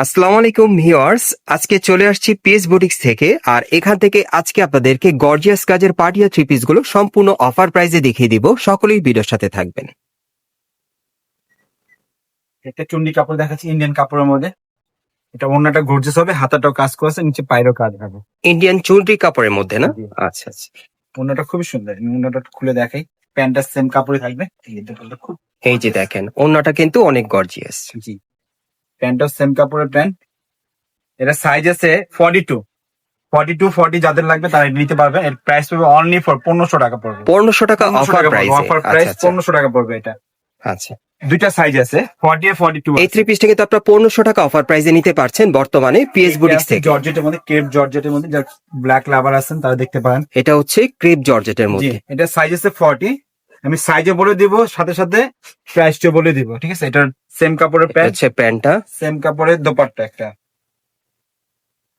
আসসালামু আলাইকুম ভিউয়ার্স, আজকে চলে আসছি পিএস বুটিক্স থেকে। আর এখান থেকে আজকে আপনাদেরকে গর্জিয়াস কাজের পার্টিয়া থ্রি পিস গুলো সম্পূর্ণ অফার প্রাইসে দেখিয়ে দিব। সকলেই ভিডিওর সাথে থাকবেন। একটা চুন্ডি কাপড় দেখাচ্ছি ইন্ডিয়ান কাপড়ের মধ্যে। এটা ওড়নাটা গর্জিয়াস হবে, হাতাটাও কাজ করেছে, নিচে পায়েরও কাজ হবে। ইন্ডিয়ান চুনরি কাপড়ের মধ্যে না? জি। আচ্ছা আচ্ছা। ওড়নাটা খুবই সুন্দর, আমি ওড়নাটা খুলে দেখাই। প্যান্টটা সেম কাপড়ে থাকবে। এই দুটোটা খুব এই যে দেখেন, ওড়নাটা কিন্তু অনেক গর্জিয়াস। জি, প্যান্টটাও সেম কাপড়ের প্যান্ট। এটা সাইজ আছে 42 40 যাদের লাগবে তারা এটা নিতে পারবে। এর প্রাইস পড়বে অনলি ফর 1500 টাকা পড়বে। 1500 টাকা অফার প্রাইসে। অফার আচ্ছা প্রাইস আচ্ছা 1500 টাকা পড়বে। এটা আচ্ছা। দুইটা সাইজ আছে, 40 আর 42। এই থ্রি পিসটা কিন্তু আপনারা 1500 টাকা অফার প্রাইসে নিতে পারছেন বর্তমানে পিএস বুটিক্স থেকে। জর্জেটের মধ্যে, ক্রেপ জর্জেটের মধ্যে, যারা ব্ল্যাক লাভার আছেন তারা দেখতে পারেন। এটা হচ্ছে ক্রেপ জর্জেটের জি, মধ্যে। এটা সাইজ আছে 40। আমি সাইজে বলে দিব, সাথে সাথে প্রাইসটা বলে দিব, ঠিক আছে? এটার সেম কাপড়ের এটা প্যান্ট, হচ্ছে প্যান্টটা। সেম কাপড়ের দোপাট্টা একটা।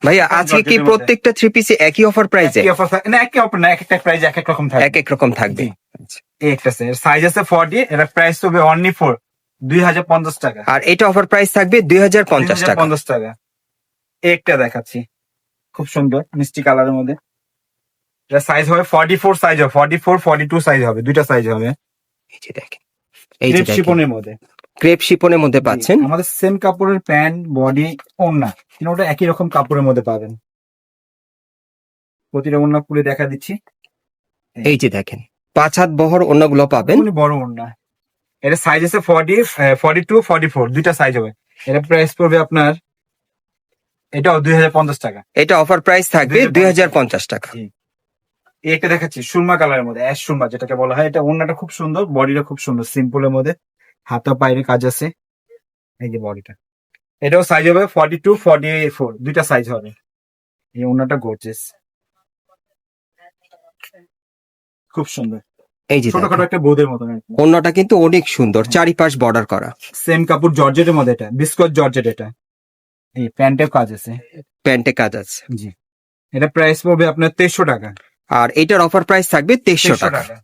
ভাইয়া আজকে কি জর্জেটের মধ্যে। প্রত্যেকটা থ্রি পিসে একই অফার প্রাইসে? একই অফার না, একই অফার না, এক একটা প্রাইস এক এক রকম থাকে। এক এক রকম থাকবে। জি। এই একটা সাইজ আছে 40, এটা প্রাইস হবে অনলি ফর 2050 টাকা। আর এটা অফার প্রাইস থাকবে 2050 টাকা। 2050 টাকা। এই একটা দেখাচ্ছি, খুব সুন্দর মিষ্টি কালারের মধ্যে। এটা সাইজ হবে 44, সাইজ হবে 44, 42 সাইজ হবে, দুইটা সাইজ হবে। এই যে দেখেন, এই যে ক্রেপ দেখেন, শিফনের মধ্যে। ক্রেপ শিপনের মধ্যে পাচ্ছেন। আমাদের সেম কাপড়ের প্যান্ট, বডি, ওড়না তিনটা একই রকম কাপড়ের মধ্যে পাবেন। প্রতিটা ওড়না খুলে দেখা দিচ্ছি। এই যে দেখেন, 5 হাত বহর ওড়নাগুলো পাবেন। অনেক বড় ওড়না। এটা সাইজ আছে 40, 42, 44 দুইটা সাইজ হবে। এটা প্রাইস পড়বে আপনার, এটাও 2050 টাকা। এটা অফার প্রাইস থাকবে 2050 টাকা। জি। এই একটা দেখাচ্ছি সুরমা কালারের মধ্যে, অ্যাশ সুরমা যেটাকে বলা হয়। এটা ওড়নাটা খুব সুন্দর, বডিটা খুব সুন্দর, সিম্পলের মধ্যে, হাতা পায়ের কাজ আছে। এই যে বডিটা, এটাও সাইজ হবে 42, 44 দুইটা সাইজ হবে। এই ওড়নাটা গর্জিয়াস, খুব সুন্দর। এই যে ছোটখাটো দেখেন, একটা বোদের মতন। ওড়নাটা কিন্তু অনেক সুন্দর, চারিপাশ বর্ডার করা। সেম কাপড় জর্জেটের মধ্যে, এটা বিস্কট জর্জেট। এটা এই প্যান্টের কাজ আছে। প্যান্টে কাজ আছে। জি, এটা প্রাইস পড়বে আপনার 2300 টাকা। আর এটার অফার প্রাইস থাকবে 2300 টাকা।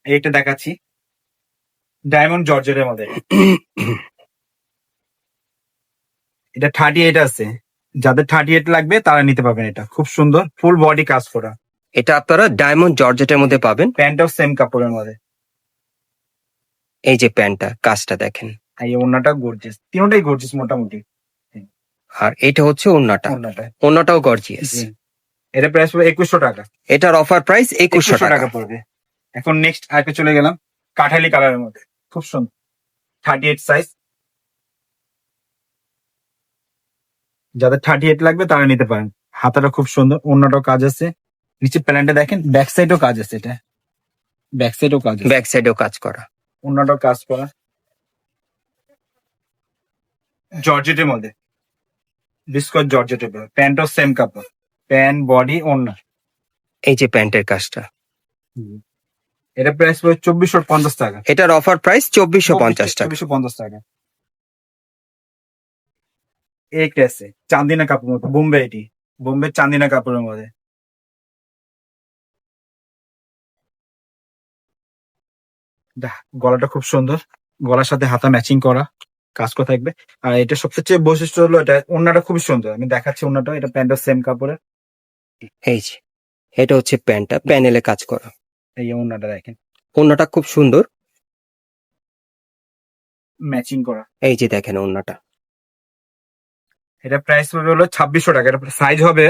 এইটা দেখাচ্ছি ডায়মন্ড জর্জেটের মধ্যে। এটা 38 আছে, যাদের 38 লাগবে তারা নিতে পারবেন। এটা খুব সুন্দর, ফুল বডি কাজ করা। এটা আপনারা ডায়মন্ড জর্জেটের মধ্যে পাবেন। প্যান্টটাও সেম কাপড়ের মধ্যে। এই যে প্যান্টটা, কাজটা দেখেন। আর এই ওড়নাটা গর্জিয়াস, তিনটাই গর্জিয়াস মোটামুটি। আর এটা হচ্ছে ওড়নাটা, ওড়নাটা ওড়নাটাও গর্জিয়াস। জি, এটা প্রাইস পড়বে 2100 টাকা। এটার অফার প্রাইস 2100 টাকা পড়বে। এখন নেক্সট আরেকটা চলে গেলাম, কাঠালি কালারের মধ্যে, খুব সুন্দর, 38 সাইজ। যাদের 38 লাগবে তারা নিতে পারেন। হাতাটা খুব সুন্দর, ওড়নাটাও কাজ আছে, নিচে প্যান্টটা দেখেন, ব্যাক সাইডও কাজ আছে। এটা ব্যাক সাইডও কাজ আছে, ব্যাক সাইডেও কাজ করা। ওড়নাটাও কাজ করা, জর্জেটের মধ্যে, বিস্কট জর্জেটের। প্যান্টও সেম কাপড়, প্যান্ট, বডি, ওড়না। এই যে প্যান্টের কাজটা। এটা প্রাইস পড়বে 2450 টাকা। এটার অফার প্রাইস 2450 টাকা। 2450 টাকা। এই আছে চান্দিনা কাপড়ের মধ্যে, বোম্বে, এটি বোম্বে চান্দিনা কাপড়ের মধ্যে। গলাটা খুব সুন্দর, গলার সাথে হাতা ম্যাচিং করা, কাজ করা থাকবে। আর এটা সবচেয়ে বৈশিষ্ট্য হলো এটা ওড়নাটা খুবই সুন্দর। আমি দেখাচ্ছি ওড়নাটা, এটা প্যান্টও সেম কাপড়ের। এই যে এটা হচ্ছে প্যান্টটা, প্যানেলে কাজ করা। এই ওড়নাটা দেখেন, ওড়নাটা খুব সুন্দর, ম্যাচিং করা। এই যে দেখেন ওড়নাটা। এটা প্রাইস পড়বে হলো 2600 টাকা। এটা সাইজ হবে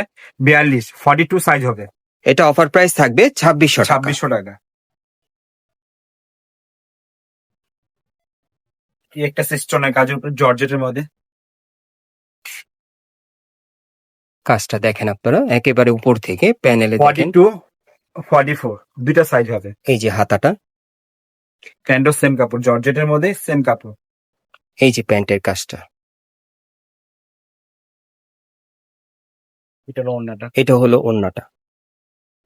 42, 42 সাইজ হবে। এটা অফার প্রাইস থাকবে 2600 টাকা। 2600 টাকা। এই একটা সিস্টেমের কাজের উপর জর্জেটের মধ্যে। কাজটা দেখেন আপনারা, একেবারে উপর থেকে প্যানেলে দেখেন। 42, 44 দুইটা সাইজ হবে। এই যে হাতাটা, প্যান্টও সেম কাপড়, জর্জেটের মধ্যে সেম কাপড়। এই যে প্যান্টের কাজটা। এটা হলো ওড়নাটা। এটা হলো ওড়নাটা।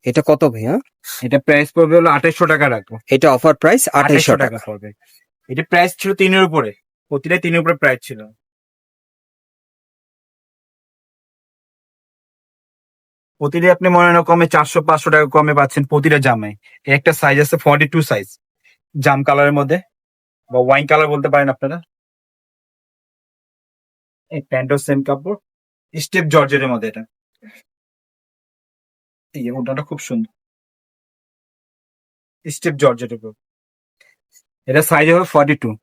এটা কত ভাইয়া? এটা প্রাইস পড়বে হলো 2800 টাকা রাখবো। এটা অফার প্রাইস 2800 টাকা টাকা। পড়বে। এটা প্রাইস ছিল 3 এর উপরে, প্রতিটা 3 এর উপরে প্রাইস ছিল। প্রতিটা আপনি মনে হয় কমে 400-500 টাকা কমে পাচ্ছেন প্রতিটা জামায়। এর একটা সাইজ আছে 42 সাইজ, জাম কালারের মধ্যে, বা ওয়াইন কালার বলতে পারেন আপনারা। এই প্যান্টও সেম কাপড়, স্টেপ জর্জেটের মধ্যে এটা। এই যে ওড়নাটা খুব সুন্দর, স্টেপ জর্জেটের উপর। এটা সাইজ হবে 42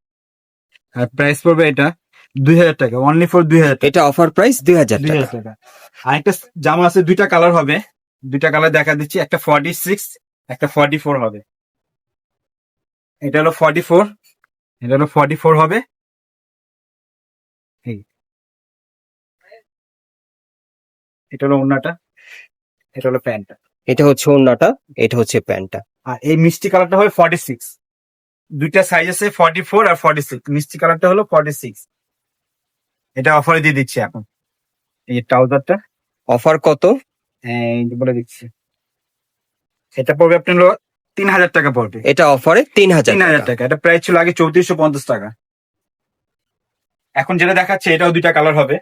আর প্রাইস পড়বে এটা 2000 টাকা, অনলি ফর 2000 টাকা। এটা অফার প্রাইস 2000 টাকা। 2000 টাকা। আরেকটা জামা আছে, দুইটা কালার হবে, দুইটা কালার দেখা দিচ্ছি, একটা 46 একটা 44 হবে। এটা হলো 44, এটা হলো 44 হবে। এই এটা হলো ওড়নাটা, এটা হলো প্যান্টটা। এটা হচ্ছে ওড়নাটা, এটা হচ্ছে প্যান্টটা। আর এই মিষ্টি কালারটা হবে 46। দুইটা সাইজ আছে 44 আর 46, মিষ্টি কালারটা হলো 46। এটা অফারে দিয়ে দিচ্ছি এখন। এই ট্রাউজারটা অফার কত? এই যে বলে দিচ্ছি, এটা পড়বে আপনার হলো 3000 টাকা পড়বে। এটা অফারে 3000 3000 টাকা। টাকা। এটা প্রাইস ছিল আগে 3450 টাকা। এখন যেটা দেখাচ্ছে এটাও দুইটা কালার হবে,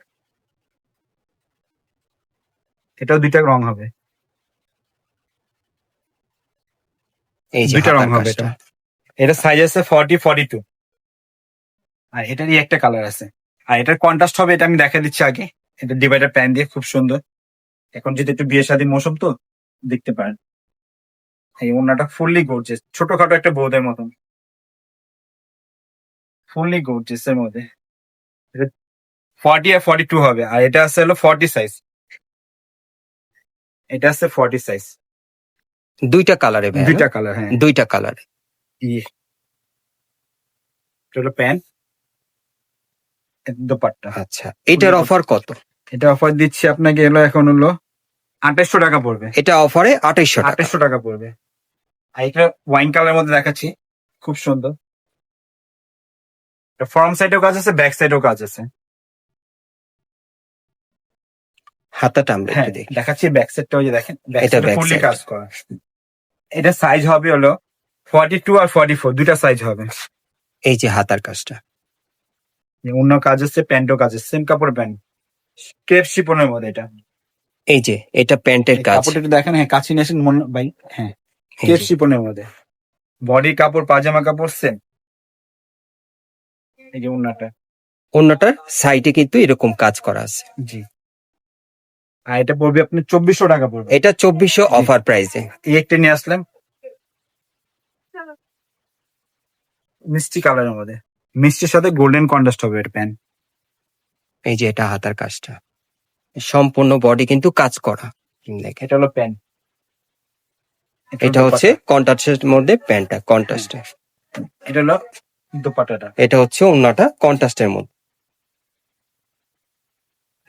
এটাও দুইটা রং হবে, এই যে দুইটা রং হাতার হবে কাজটা। এটা। এটা সাইজ আছে 40 42 আর এটারই একটা কালার আছে। আর এটার কন্ট্রাস্ট হবে, এটা আমি দেখা দিচ্ছি আগে। এটা ডিভাইডার প্যান দিয়ে খুব সুন্দর। এখন যদি একটু বিয়ে শাদীর মৌসুম তো দেখতে পারেন। এই ওড়নাটা ফুললি গর্জিয়াস, ছোটখাটো একটা বৌদের মতন, ফুললি গর্জিয়াস এর মধ্যে। 40 আর 42 হবে। আর এটা আছে হলো 40 সাইজ, এটা আছে 40 সাইজ। দুইটা কালারে ভাই, দুইটা কালার, হ্যাঁ। দুইটা কালারে। এটা হলো প্যান্ট, দোপাট্টা। আচ্ছা, এটার অফার কত? এটা অফার দিচ্ছি আপনাকে, এলো এখন হলো 2800 টাকা পড়বে। এটা অফারে 2800 টাকা। 2800 টাকা পড়বে। আর এটা ওয়াইন কালার মধ্যে দেখাচ্ছি, খুব সুন্দর। ফ্রন্ট সাইডেও কাজ আছে, ব্যাক সাইডেও কাজ আছে। হাতাটা আমরা হ্যাঁ একটু দেখি। দেখাচ্ছি ব্যাক সাইডটা, ওই যে দেখেন, এটা back ফুললি side। কাজ করা। এটা সাইজ হবে হলো 42 আর 44, দুইটা সাইজ হবে। এই যে হাতার কাজটা। অন্য কাজ আছে, প্যান্টও কাজ আছে, সেম কাপড় প্যান্ট, ক্রেপ শিপনের মধ্যে এটা। এই যে এটা প্যান্টের কাজ। কাপড়টা একটু দেখেন, হ্যাঁ কাছে নিয়ে আসেন ভাই, হ্যাঁ এই ক্রেপ যে, শিপনের মধ্যে। বডি কাপড়, পাজামা কাপড় সেম। এই যে ওন্নাটা, অন্যটার সাইডে কিন্তু এরকম কাজ করা আছে। জি। আর এটা পড়বে আপনি 2400 টাকা পড়বে। এটা 2400 অফার প্রাইসে। এই একটা নিয়ে আসলাম মিষ্টি কালারের মধ্যে, মিষ্টির সাথে গোল্ডেন কন্ট্রাস্ট হবে এটা প্যান্ট। এই যে এটা হাতার কাজটা, সম্পূর্ণ বডি কিন্তু কাজ করা। দেখেন, এটা হলো প্যান্ট, এটা হচ্ছে কন্ট্রাস্টের মধ্যে প্যান্টটা কন্ট্রাস্টে। এটা হলো দোপাট্টাটা। এটা হচ্ছে অন্যটা কন্ট্রাস্টের মধ্যে।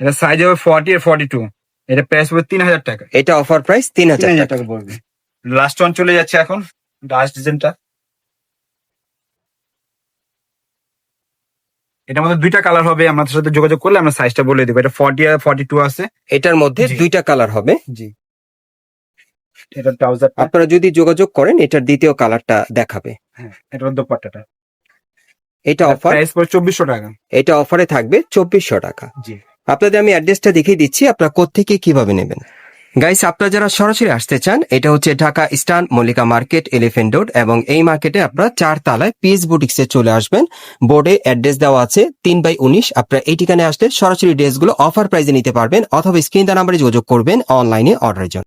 এটা সাইজ হবে 40 আর 42। এটা প্রাইস হবে 3000 টাকা। এটা অফার প্রাইস 3000 3000 টাকা। টাকা পড়বে। লাস্ট ওয়ান চলে যাচ্ছে এখন, লাস্ট ডিজাইনটা। এটার মধ্যে দুইটা কালার হবে, আমাদের সাথে যোগাযোগ করলে আমরা সাইজটা বলে দেবো। এটা 40 আর 42 আছে। এটার মধ্যে জি। দুইটা কালার হবে। জি, এটা ট্রাউজার, আপনারা যদি যোগাযোগ করেন এটার দ্বিতীয় কালারটা দেখাবে। হ্যাঁ এটা হলো দোপাট্টাটা। এটা অফার, প্রাইস পড়ে 2400 টাকা। এটা অফারে থাকবে 2400 টাকা। জি। আপনাদের আমি অ্যাড্রেসটা দেখিয়ে দিচ্ছি, আপনারা কোত্থেকে কিভাবে নেবেন। গাইস, আপনারা যারা সরাসরি আসতে চান, এটা হচ্ছে Dhaka eastern Mallika market, elephant road, এবং এই মার্কেটে আপনারা 4 তলায় পিএস বুটিক্সে চলে আসবেন। বোর্ডে অ্যাড্রেস দেওয়া আছে 3/19। আপনারা এই ঠিকানায় আসলে সরাসরি ড্রেসগুলো অফার প্রাইসে নিতে পারবেন, অথবা স্ক্রিন দেওয়া নাম্বারে যোগাযোগ করবেন অনলাইনে অর্ডারের জন্য।